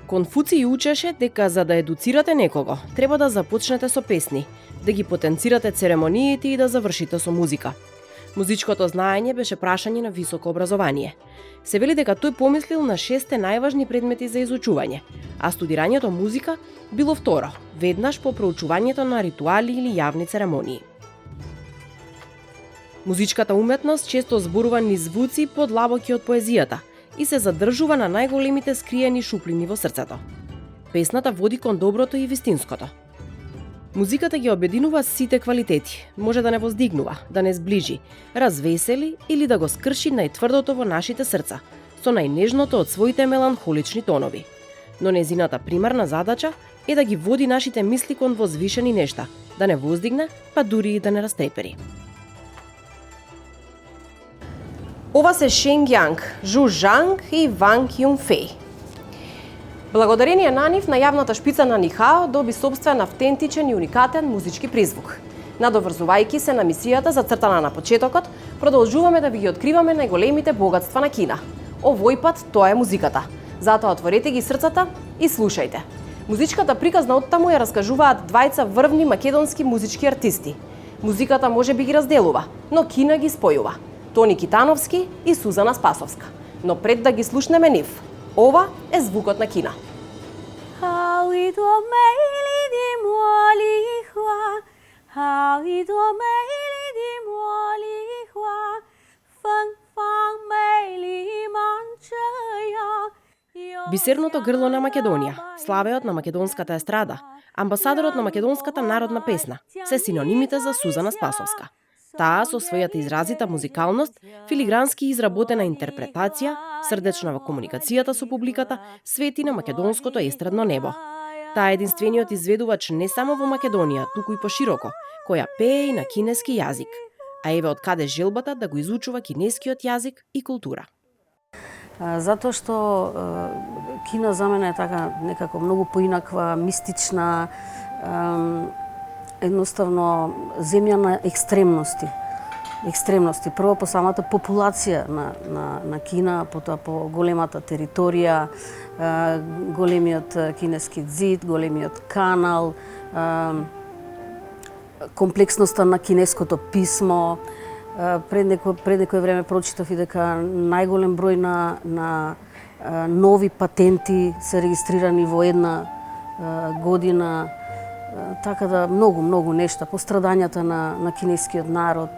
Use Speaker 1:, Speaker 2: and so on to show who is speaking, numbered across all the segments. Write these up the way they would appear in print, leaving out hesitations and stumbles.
Speaker 1: Конфуций учеше дека за да едуцирате некого, треба да започнете со песни, да ги потенцирате церемониите и да завршите со музика. Музичкото знаење беше прашање на високо образование. Се вели дека тој помислил на 6 најважни предмети за изучување, а студирањето музика било второ, веднаш по проучувањето на ритуали или јавни церемонии. Музичката уметност често зборува низ звуци подлабоки од поезијата и се задржува на најголемите скриени шуплини во срцето. Песната води кон доброто и вистинското. Музиката ги обединува сите квалитети, може да не воздигнува, да не сближи, развесели или да го скрши најтврдото во нашите срца, со најнежното од своите меланхолични тонови. Но незината примарна задача е да ги води нашите мисли кон возвишени нешта, да не воздигне, па дури и да не растрепери. Ова се Шен Ѓанг, Жу Жанг и Ванг Јунг Феј. Благодарение на нив, најавната шпица на Нихао доби собствен автентичен и уникатен музички призвук. Надоврзувајќи се на мисијата зацртана на почетокот, продолжуваме да ви ги откриваме најголемите богатства на Кина. Овој пат тоа е музиката. Затоа отворете ги срцата и слушајте. Музичката приказна оттаму ја раскажуваат двајца врвни македонски музички артисти. Музиката може би ги разделува, но Кина ги спојува. Тони Китановски и Сузана Спасовска. Но пред да ги слушнеме нив, ова е звукот на Кина. Бисерното грло на Македонија, славеот на македонската естрада, амбасадорот на македонската народна песна, се синонимите за Сузана Спасовска. Таа со својата изразита музикалност, филигрански изработена интерпретација, срдечна во комуникацијата со публиката, свети на македонското естрадно небо. Таа е единствениот изведувач не само во Македонија, туку и пошироко, која пее и на кинески јазик. А еве од каде желбата да го изучува кинескиот јазик и култура.
Speaker 2: Затоа што Кина за мене е така некако многу поинаква, мистична, едноставно земја на екстремности. Прво по самата популација на Кина, потоа по големата територија, големиот кинески зид, големиот канал, комплексноста на кинеското писмо. Пред некој време прочитав и дека најголем број на нови патенти се регистрирани во една година. Така да многу нешта, пострадањата на кинескиот народ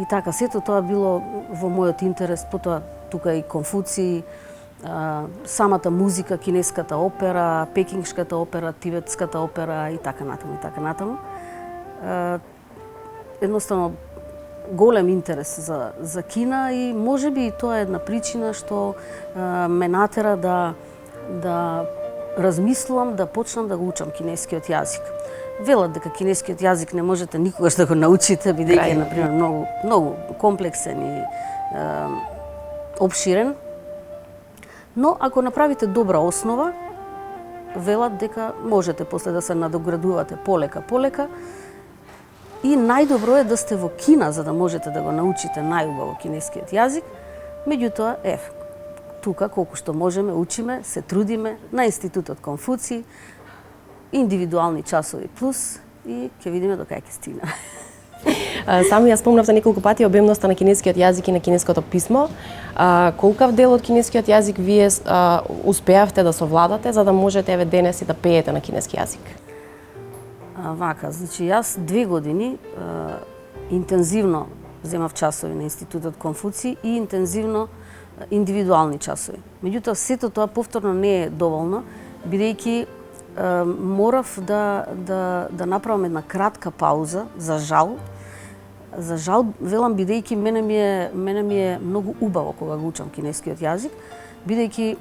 Speaker 2: и така, сето тоа било во мојот интерес, потоа тука и Конфуций, самата музика, кинеската опера, пекингшката опера, тибетската опера и така натаму. Едноставно голем интерес за Кина и можеби тоа е една причина што ме натера да размислувам да почнам да го учам кинескиот јазик. Велат дека кинескиот јазик не можете никогаш да го научите, бидејќи е например многу комплексен и опширен. Но ако направите добра основа, велат дека можете после да се надоградувате полека. И најдобро е да сте во Кина за да можете да го научите најубаво кинескиот јазик. Меѓутоа, тука колку што можеме, учиме, се трудиме на Институтот Конфуций, индивидуални часови плюс и ќе видиме до кај ќе стигнеме.
Speaker 1: Сами ја спомнавте неколку пати обемноста на кинескиот јазик и на кинеското писмо. Колкав дел од кинескиот јазик вие успеавте да совладате за да можете еве денес и да пеете на кинески јазик?
Speaker 2: Вака, значи јас 2 години интензивно земав часови на Институтот Конфуций и интензивно индивидуални часови. Меѓутоа, сето тоа повторно не е доволно, бидејќи морав да направам една кратка пауза, за жал, велам, бидејќи мене ми е многу убаво кога го учам кинескиот јазик, бидејќи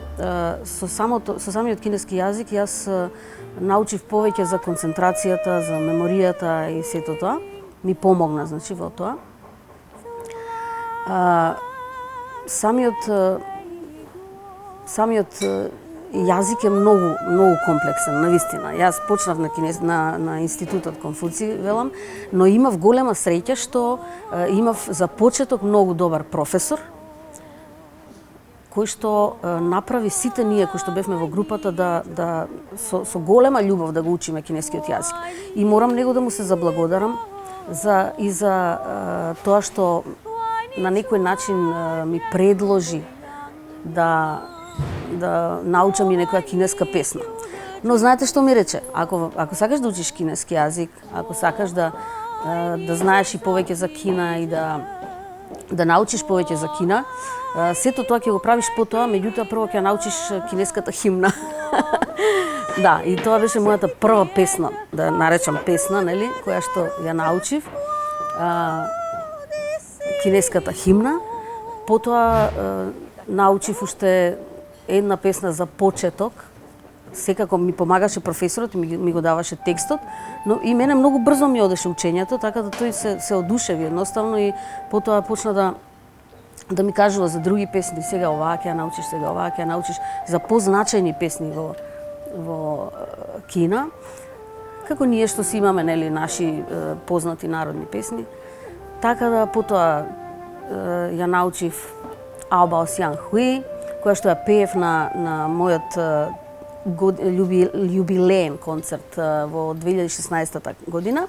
Speaker 2: со самиот кинески јазик јас научив повеќе за концентрацијата, за меморијата и сето тоа. Ми помогна, значи, во тоа. Самиот јазик е многу комплексен, навистина. Јас почнав на Институтот Конфуций, велам, но имав голема среќа што имав за почеток многу добар професор, кој што направи сите ние кои што бевме во групата да со голема љубов да го учиме кинескиот јазик. И морам него да му се заблагодарам за тоа што на некој начин ми предложи да научам и некоја кинеска песна. Но знаете што ми рече? Ако сакаш да учиш кинески јазик, ако сакаш да знаеш и повеќе за Кина и да научиш повеќе за Кина, сето тоа ќе го правиш потоа, меѓутоа прво ќе научиш кинеската химна. Да, и тоа беше мојата прва песна, да наречам песна, нели, која што ја научив. Кинеската химна. Потоа научив уште една песна за почеток. Секако ми помагаше професорот и ми го даваше текстот, но и мене многу брзо ми одеше учењето, така да тој се одушеви едноставно и потоа почна да ми кажува за други песни, сега оваа ќе ја научиш, сега оваа ќе ја научиш, за позначајни песни во Кина. Како ние што си имаме, нели, наши познати народни песни. Така да потоа ја научив Аобао Сјан Хуи, која што ја пеев на мојот јубилеен концерт во 2016 година,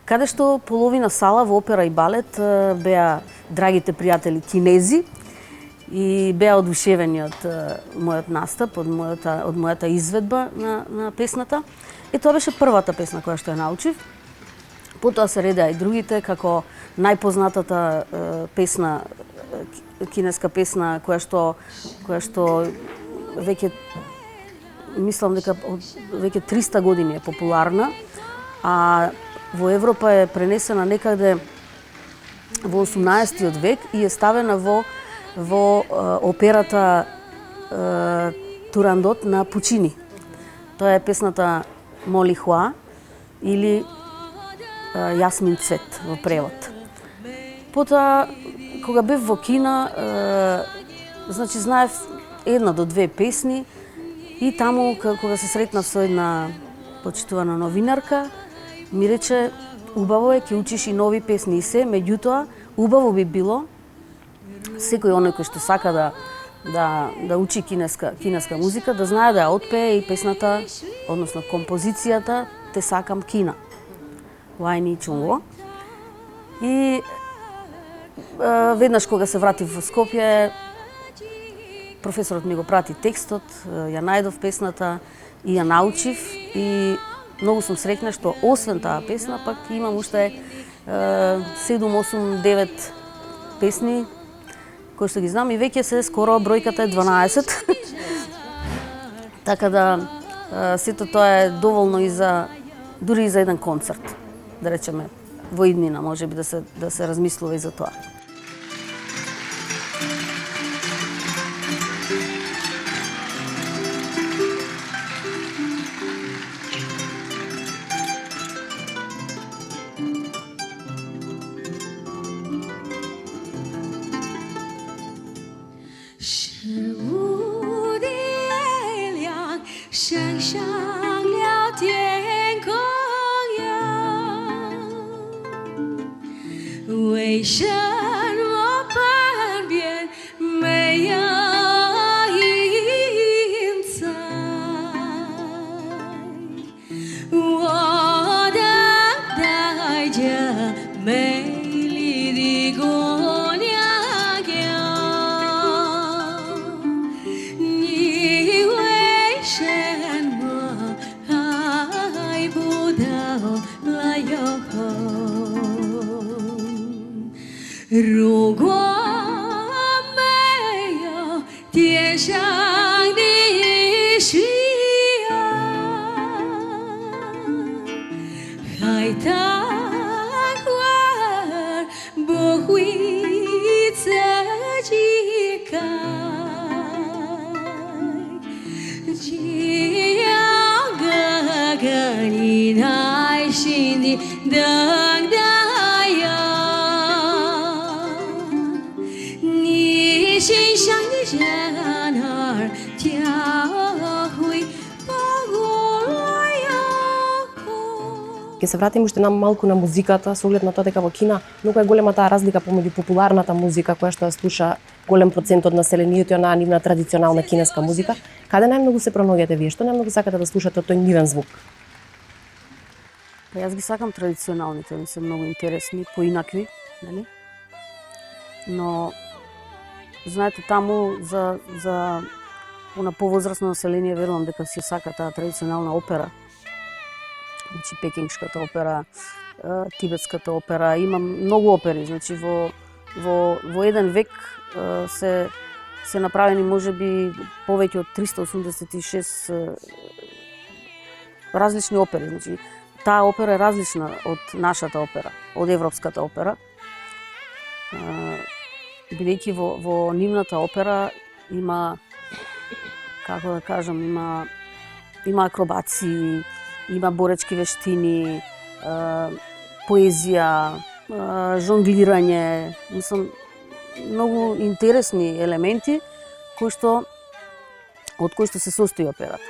Speaker 2: каде што половина сала во опера и балет беа драгите пријатели кинези и беа одушевени од мојот настап, од мојата изведба на песната. И тоа беше првата песна која што ја научив. Потоа се редеа и другите, како најпознатата песна, кинеска песна која што веќе мислам дека веќе 300 години е популарна, а во Европа е пренесена некаде во 18 век и е ставена во операта Турандот на Пучини. Тоа е песната Моли Хуа или Јасмин цвет во превод. Потоа, кога бев во Кина, значи знаев една до две песни и таму кога се сретнав со една почитувана новинарка, ми рече убаво е ќе учиш и нови песни и се, меѓутоа убаво би било секој оној кој што сака да учи кинеска музика, да знае да ја отпее и песната, односно композицијата Те сакам Кина. Лајни Чунго. И веднаш кога се вратив во Скопје, професорот ми го прати текстот, ја најдов песната и ја научив и многу сум среќна што освен таа песна пак имам уште 7, 8, 9 песни кои што ги знам и веќе се скоро бројката е 12. Така да сето тоа е доволно и дури и за еден концерт, да речеме, во иднина можеби да се размислува и за тоа.
Speaker 1: Ќе се вратим уште малку на музиката, со оглед на тоа дека во Кина многу е голема таа разлика помеѓу популарната музика која што ја слуша голем процент од населението на нивна традиционална кинеска музика. Каде најмногу се пронаоѓате вие? Што најмногу сакате да слушате од тој нивен звук?
Speaker 2: Па јас ги сакам традиционалните, ми се многу интересни, поинакви, нели? Но знаете, таму за на повозрасно население верувам дека си сака таа традиционална опера. Значи пекингшката опера, тибетската опера, има многу опери, значи во еден век се направени можеби повеќе од 386 различни опери, значи таа опера е различна од нашата опера, од европската опера. Бидејќи во нивната опера има, како да кажам, има акробации, има боречки вештини, поезија, жонглирање, мислам, многу интересни елементи од кои што се состои операта.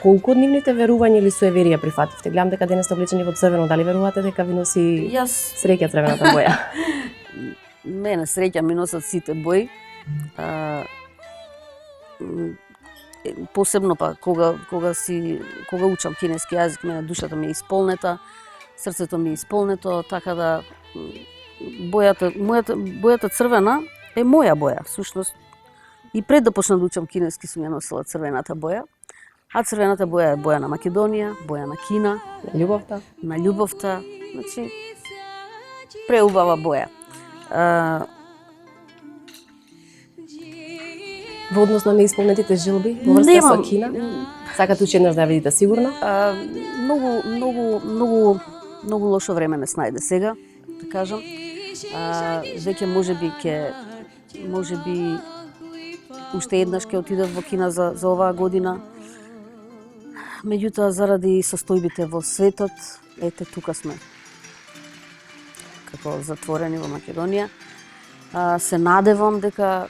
Speaker 1: Колку од нивните верувања или суеверија прифативте? Гледам дека денес сте облечени во црвено, дали верувате дека ви носи среќа црвената боја?
Speaker 2: Мене среќа ми носат сите бои. Посебно па кога учам кинески јазик, мене душата ми е исполнета, срцето ми е исполнето, така да бојата црвена е моја боја, всушност. И пред да почнам да учам кинески сум ја носила црвената боја. А црвената боја е боја на Македонија, боја на Кина, на љубовта, значи преубава боја.
Speaker 1: Во однос на неисполнетите желби, во врска со Кина, сакате уште еднаш да ја видите сигурно?
Speaker 2: Многу лошо време ме снајде сега, да кажам. Веќе можеби уште еднаш ќе отидев во Кина за оваа година. Меѓутоа, заради состојбите во светот, ете, тука сме, како затворени во Македонија. Се надевам дека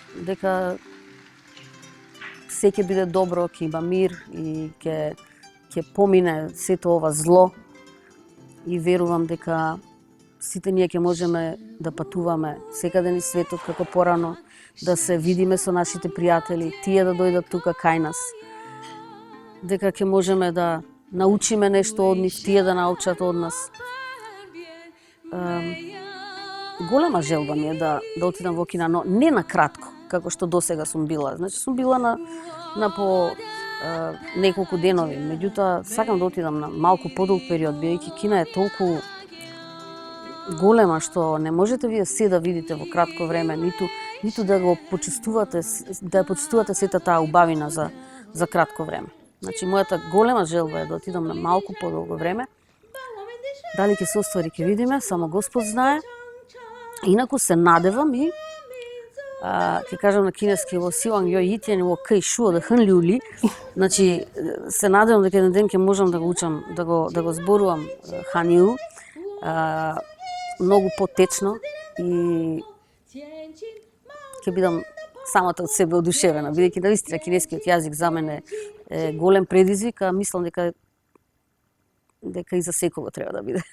Speaker 2: се ќе биде добро, ќе има мир и ќе помине сето ова зло. И верувам дека сите ние ќе можеме да патуваме секаде низ светот како порано, да се видиме со нашите пријатели, тие да дојдат тука кај нас. Дека ќе можеме да научиме нешто од нив, тие да научат од нас. Голема желба ми е да отидам во Кина, но не на кратко, како што досега сум била. Значи сум била на по неколку денови, меѓутоа сакам да отидам на малку подолг период, бидејќи Кина е толку голема што не можете вие се да видите во кратко време, ниту да го почувствувате сета таа убавина за кратко време. Значи, мојата голема желба е да отидам на малку подолго време. Дали ќе се оствари, ќе видиме, само Господ знае. Инаку се надевам и ќе кажам на кинески во силан јој итјен во кај шуо да хн люли. Значи, се надевам дека еден ден ќе можам да го учам, да го зборувам ханју, многу потечно и ќе бидам самата од себе одушевена, бидејќи наистина кинескиот јазик за мене е голем предизвик, а мислам дека и за секого треба да биде.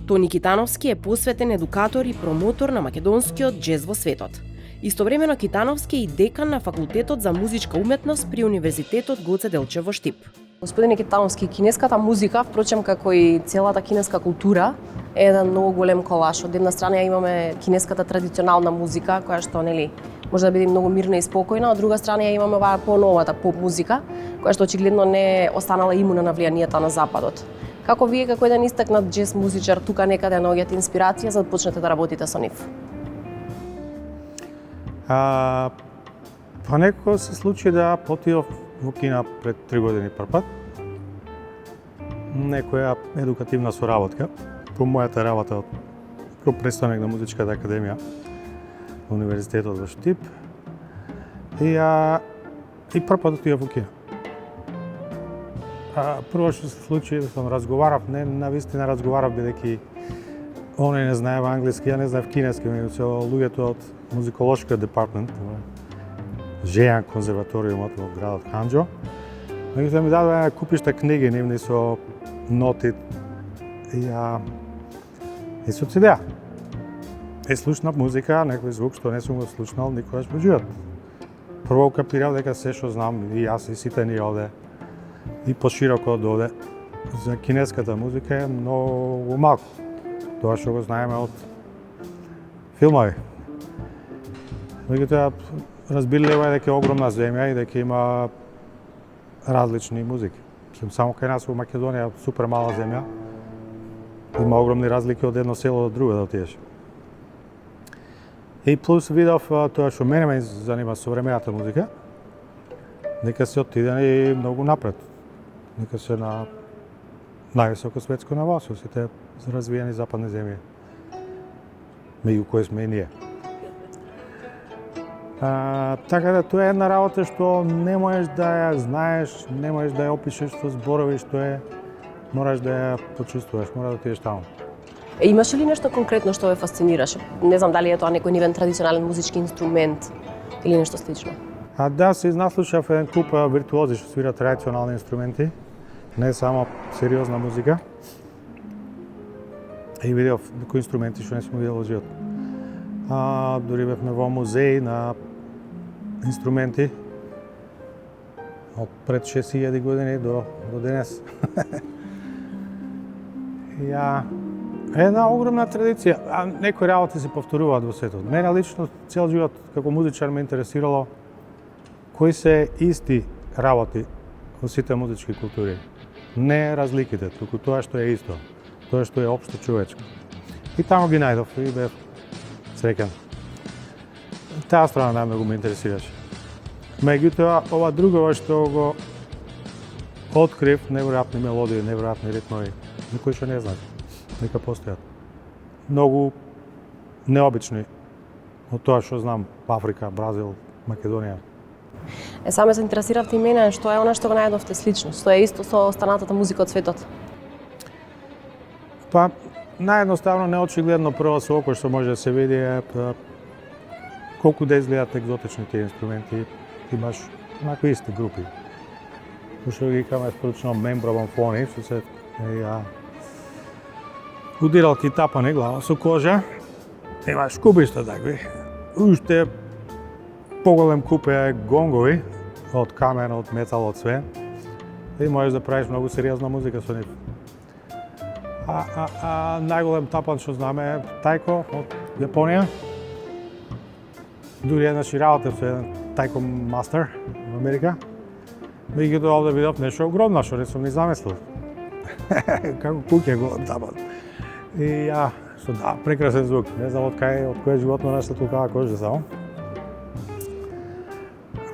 Speaker 1: Тони Китановски е посветен едукатор и промотор на македонскиот џез во светот. Истовремено Китановски е и декан на Факултетот за музичка уметност при Универзитетот Гоце Делчев во Штип. Господине Китановски, кинеската музика, впрочем како и целата кинеска култура, е еден многу голем колаж. Од една страна имаме кинеската традиционална музика, која што може да биде многу мирна и спокојна, од друга страна имаме оваа поновата поп музика, која што очигледно не е останала имуна на влијанието на Западот. Како вие, како еден истакнат џез музичар, тука некаде наоѓате инспирација за да почнете да работите со нив?
Speaker 3: Па некако се случи да отидов во Кина пред 3 години прв пат. Некоја едукативна соработка по мојата работа како представник на Музичката академија на Универзитетот во Штип. И прв пат отидов во Кина. Прво што се случи, разговарав, не навистина разговарав, бидејќи оној не знаева англиски, ја не знаев кинески, меѓу луѓето од музиколошкиот департмент, Жејан конзерваториумот во градот Ханџо. Меѓутоа ми дадоа купишта книги нивни со ноти и со CD. И слушнав музика, некој звук што не сум го слушнал никогаш во живот. Прво капирав дека се што знам и јас и сите ние овде и пошироко од овде за кинеската музика е многу малку. Тоа што го знаеме од филмови. Меѓутоа разбирливо е дека е огромна земја и дека има различни музики. Само кај нас во Македонија супер мала земја. Има огромни разлики од едно село до друго да отидеш. И плюс видов тоа што мене ме занима современата музика, дека се отидени многу напред. Дека се на највисоко светско ниво со сите развиени западни земји, меѓу кои сме и ние. Така да тоа е една работа што не можеш да ја знаеш, не можеш да ја опишеш со зборови, што е, мораш да ја почувствуваш, мора да отидеш таму.
Speaker 1: Имаше ли нешто конкретно што ве фасцинираше? Не знам дали е тоа некој нивен традиционален музички инструмент или нешто слично.
Speaker 3: Да, се изнаслушав еден куп виртуози што свират традиционални инструменти, не само сериозна музика. И видев некои инструменти што не сум видел во живот. Дори бевме во музеј на инструменти од пред 6000 години до денес. Една огромна традиција, некои работи се повторуваат во светот. Мене лично цел живот како музичар ме интересирало кои се исти работи во сите музички култури. Не разликите, туку тоа што е исто, тоа што е општо човечко. И таму ги најдов и бев среќен. Таа страна најмногу ме интересираше. Меѓутоа, ова друго што го открив, неверојатни мелодии, неверојатни ритмови, никој што не знае дека постојат. Многу необични од тоа што знам во Африка, Бразил, Македонија.
Speaker 1: Саме се интересиравте и мене, што е она што го најдовте слично, што е исто со останатата музика од светот?
Speaker 3: Па, наједноставно, неочигледно прво со око што може да се види е колку да изгледат екзотични тие инструменти. Имаш накои исти групи. Што ги каме сполучно мембромофони, што се удиралки тапани глава со кожа. Имаш купишта такви. Уште поголем куп е гонгови од камен, од метал, од све. И можеш да правиш многу сериозна музика со нив. Најголем тапан што знаме е тајко од Јапонија. Дури еднаш и работев со еден тајко мастер во Америка. Меѓутоа овде видов нешто огромно што не сум ни замислил. Како куќа голем тапан. И што прекрасен звук. Не знам од кое животно нашла толкова кожа само.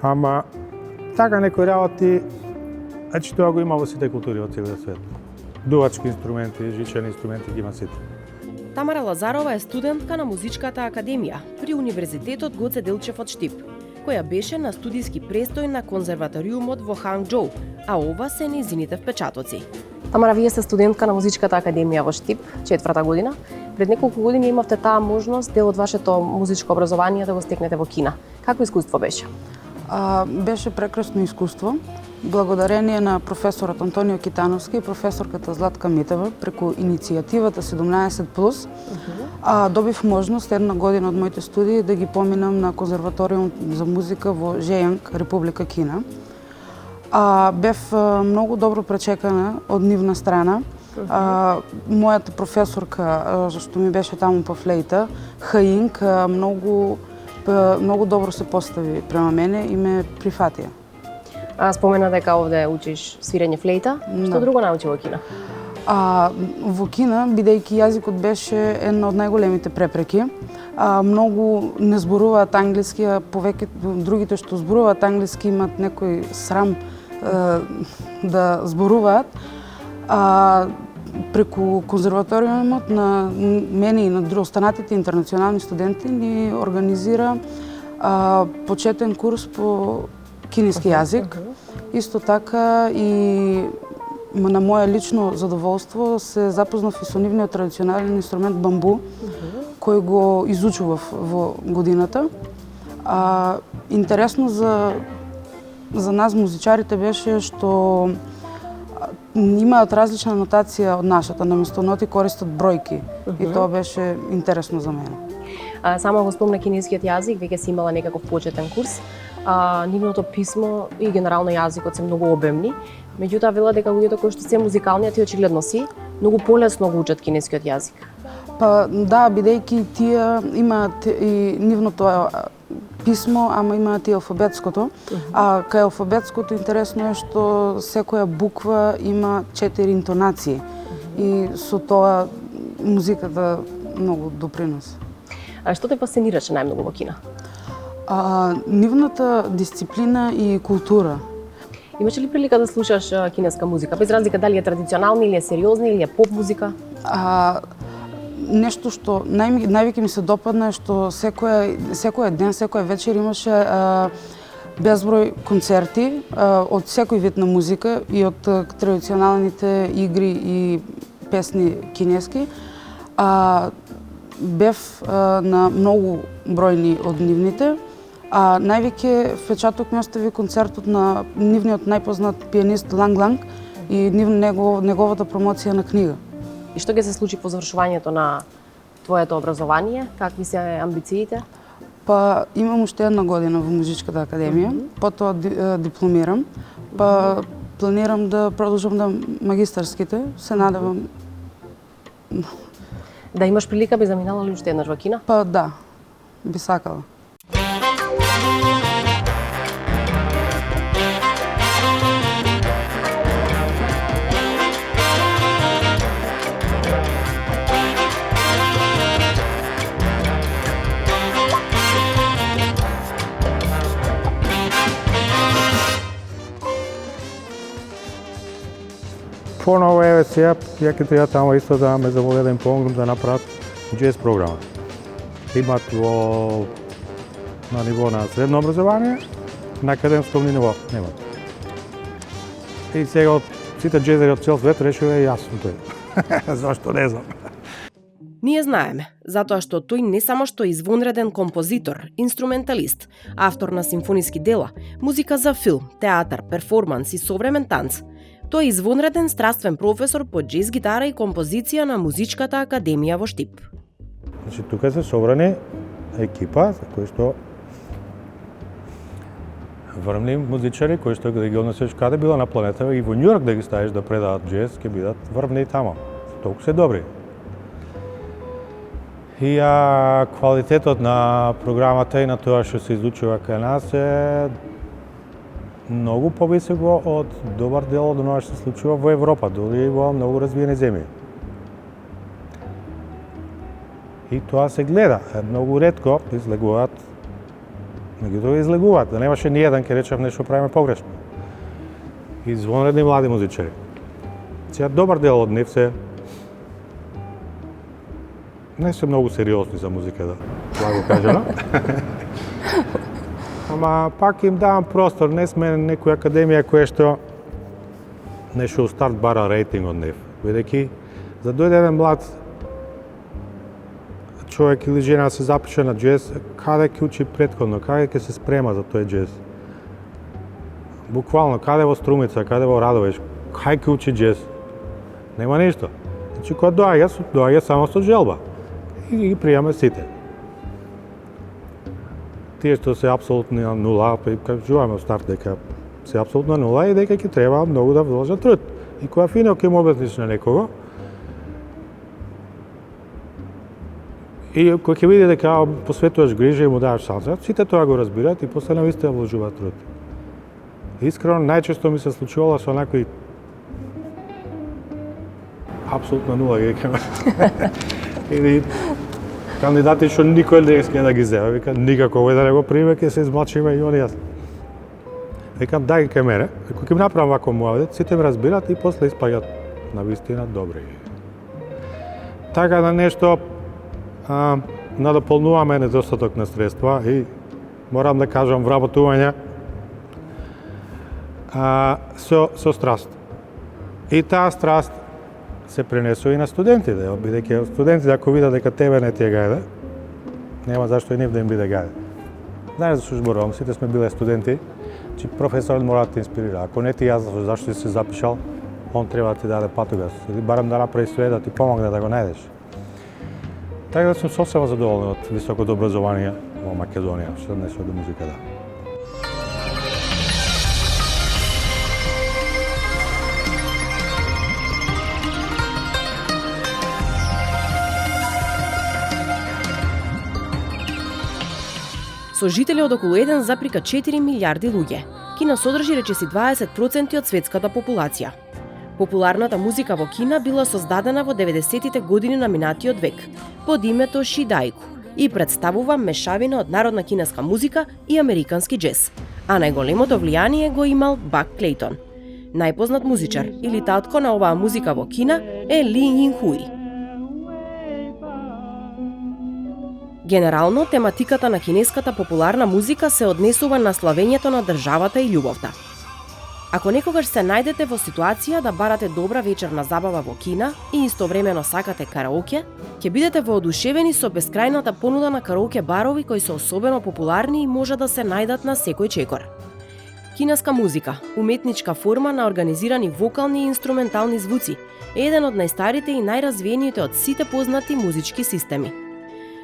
Speaker 3: Ама така некои работи, значи тоа го има во сите култури од целиот свет. Дувачки инструменти, жичени инструменти ги има сите.
Speaker 1: Тамара Лазарова е студентка на Музичката академија при Универзитетот Гоце Делчев од Штип, која беше на студиски престој на конзерваториумот во Ханџоу, а ова се нејзините впечатоци. Тамара, вие сте студентка на Музичката академија во Штип, 4-та година. Пред неколку години имавте таа можност дел од вашето музичко образование да го стекнете во Кина. Какво искуство беше?
Speaker 4: Беше прекрасно искуство. Благодарение на професорот Антонио Китановски и професорката Златка Митева, преку иницијативата 17+, добив можност една година од моите студии да ги поминам на конзерваториум за музика во Жејанг, Република Кина. Бев многу добро пречекана од нивна страна. Мојата професорка, што ми беше таму по флейта, Хаинг, многу добро се постави према мене и ме прифатија.
Speaker 1: Спомена дека овде учиш свирење флейта. Што друго научи во Кина?
Speaker 4: Во Кина, бидејќи јазикот беше една од најголемите препреки, многу не зборуваат англиски, а повеќето другите што зборуваат англиски имаат некој срам да зборуваат. Преку конзерваториумот на мене и на останатите интернационални студенти ни организира почетен курс по кинески јазик. Исто така и на моје лично задоволство се запознав и со нивниот традиционален инструмент бамбу, кој го изучував во годината. Интересно за нас музичарите беше што имаат различна нотација од нашата, наместо ноти користат бројки и тоа беше интересно за мене.
Speaker 1: Само го спомна кинескиот јазик, веќе си имала некаков почетен курс. Нивното писмо и генерално јазикот се многу обемни, меѓутоа вела дека луѓето кои што се музикални, ти очигледно си, многу полесно го учат кинескиот јазик.
Speaker 4: Па да, бидејќи тие имаат и нивното писмо, ама имаат и алфабетското. А кај алфабетското интересно е што секоја буква има 4 интонации и со тоа музиката многу доприноси.
Speaker 1: Што те фасцинираше најмногу во Кина?
Speaker 4: Нивната дисциплина и култура.
Speaker 1: Имаш ли прилика да слушаш кинеска музика, без разлика дали е традиционална или е сериозна или е поп музика?
Speaker 4: Нешто што највеќе ми се допадна е што секој ден, секоја вечер имаше безброј концерти од секој вид на музика и од традиционалните игри и песни кинески. Бев на многу бројни од нивните, а највеќе впечаток ми остави концертот на нивниот најпознат пианист Ланг Ланг и неговата промоција на книга.
Speaker 1: И што ќе се случи по завршувањето на твоето образование? Какви се амбициите?
Speaker 4: Па имам уште една година во музичката академија, потоа дипломирам, па планирам да продолжам на магистарските, се надевам.
Speaker 1: Да имаш прилика би заминала ли уште еднаш во Кина?
Speaker 4: Па да, би сакала.
Speaker 3: Поново еве сега, ја ќе треба тамо исто да ме заволе да им помогнам да направат джез програма. Имат на ниво на средно образование, на академско ниво немат. И сега од сите джезери од цел свет решиле и јас сум тој. Зашто не знам.
Speaker 1: Ние знаеме, затоа што тој не само што е извонреден композитор, инструменталист, автор на симфониски дела, музика за филм, театар, перформанс и современ танц, тој е извонреден страствен професор по джез гитара и композиција на Музичката академија во Штип.
Speaker 3: Значи, тука се собрани екипа за кои што врвни музичари кои што да ги однесеш каде било на планетата и во Њујорк да ги ставиш да предават джез, ќе бидат врвни и тамо. Толку се добри. И квалитетот на програмата и на тоа што се изучува кај нас е многу повисоко од добар дел од оноа што се случува во Европа, дури и во многу развиени земји. И тоа се гледа. Многу ретко излегуваат, меѓутоа излегуваат, да немаше ни еден ке речев нешто правиме погрешно. Извонредни млади музичари. Сега добар дел од нив се не се многу сериозни за музика, да го кажем. Ама пак им давам простор, не сме некоја академија која што нешто старт бара рейтинг од нив. Бидејќи за дојде еден млад човек или жена да се запише на джез, каде ќе учи претходно, каде ќе се спрема за тој джез. Буквално, каде во Струмица, каде во Радовиш, кај ќе учи джез. Нема ништо. Значи, кога доаѓа само со желба. И ги пријаме сите. Тие што се апсолутно нула, кажуваме од старт дека се апсолутно нула и дека ќе треба многу да вложат труд. И кога фино ќе му обясниш на некого, и кога ќе види дека посветуваш грижа и му даваш шанса, сите тоа го разбираат и после навистина вложуваат труд. Искрено, најчесто ми се случувало со некои апсолутно нула, ги рекаме. Или кандидати што никој не иска да ги зема. Вика, никако овој да не го приме, ќе се измлачиме и оние. Викам, дај ги кај мене, ако ќе направам вако муавет, сите ме разбират и после испаѓат на вистина добри. Така да нешто надополнуваме недостаток на средства и морам да кажам вработување со страст. И таа страст се пренесува и на студентите, бидејќи студентите ако видат дека тебе не ти е гајде, нема зашто и нив да им биде гајде. Знаеш зашто зборувам, сите сме биле студенти, че професорот мора да те инспирира. Ако не ти јазнаш зашто си се запишал, он треба да ти даде патогас или барем да направи све да ти помогне да го најдеш. Така да сум сосема задоволен од високото образование во Македонија, што не се до музиката.
Speaker 1: Со жители од околу 1,4 милиарди луѓе, Кина содржи речиси 20% од светската популација. Популарната музика во Кина била создадена во 90-тите години на минатиот век под името шидаику и представува мешавина од народна кинеска музика и американски џез, а најголемото влијание го имал Бак Клейтон. Најпознат музичар или татко на оваа музика во Кина е Ли Ин Хуи. Генерално, тематиката на кинеската популарна музика се однесува на славењето на државата и љубовта. Ако некогаш се најдете во ситуација да барате добра вечерна забава во Кина и истовремено сакате караоке, ќе бидете воодушевени со бескрајната понуда на караоке барови кои се особено популарни и може да се најдат на секој чекор. Кинеска музика, уметничка форма на организирани вокални и инструментални звуци, е еден од најстарите и најразвиените од сите познати музички системи.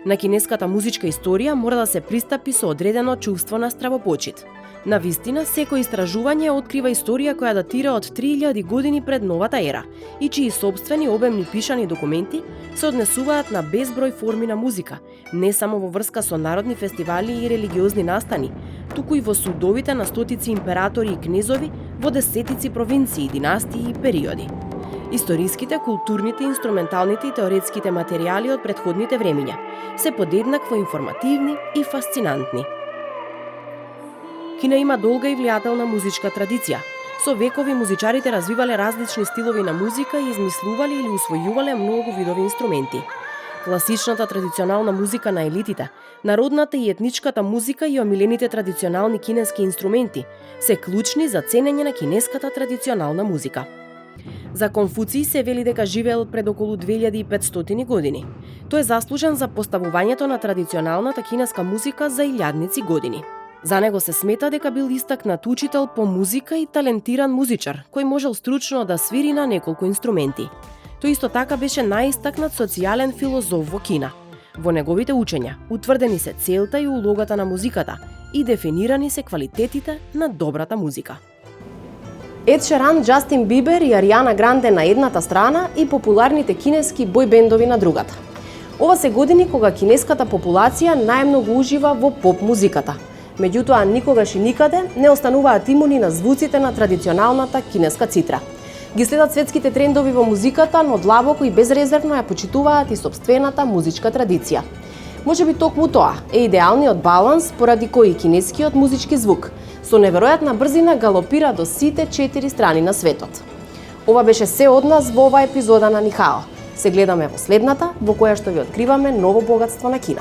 Speaker 1: На кинеската музичка историја мора да се пристапи со одредено чувство на стравопочит. На вистина, секој истражување открива историја која датира од 3000 години пред новата ера и чии собствени обемни пишани документи се однесуваат на безброј форми на музика, не само во врска со народни фестивали и религиозни настани, туку и во судовите на стотици императори и кнезови во десетици провинции, династии и периоди. Историските, културните, инструменталните и теоретските материјали од претходните времиња се подеднакво информативни и фасцинантни. Кина има долга и влијателна музичка традиција. Со векови музичарите развивале различни стилови на музика и измислувале или усвојувале многу видови инструменти. Класичната традиционална музика на елитите, народната и етничката музика и омилените традиционални кинески инструменти се клучни за ценење на кинеската традиционална музика. За Конфуций се вели дека живеел пред околу 2500 години. Тој е заслужен за поставувањето на традиционалната кинеска музика за илјадници години. За него се смета дека бил истакнат учител по музика и талентиран музичар, кој можел стручно да свири на неколку инструменти. Тој исто така беше најистакнат социјален филозоф во Кина. Во неговите учења утврдени се целта и улогата на музиката и дефинирани се квалитетите на добрата музика. Ед Шеран, Џастин Бибер и Ариана Гранде на едната страна и популарните кинески бојбендови на другата. Ова се години кога кинеската популација најмногу ужива во поп музиката. Меѓутоа, никогаш и никаде не остануваат имуни на звуците на традиционалната кинеска цитра. Ги следат светските трендови во музиката, но длабоко и безрезервно ја почитуваат и сопствената музичка традиција. Можеби токму тоа е идеалниот баланс поради кој кинескиот музички звук со неверојатна брзина галопира до сите 4 страни на светот. Ова беше се од нас во оваа епизода на Нихао. Се гледаме во следната, во која што ви откриваме ново богатство на Кина.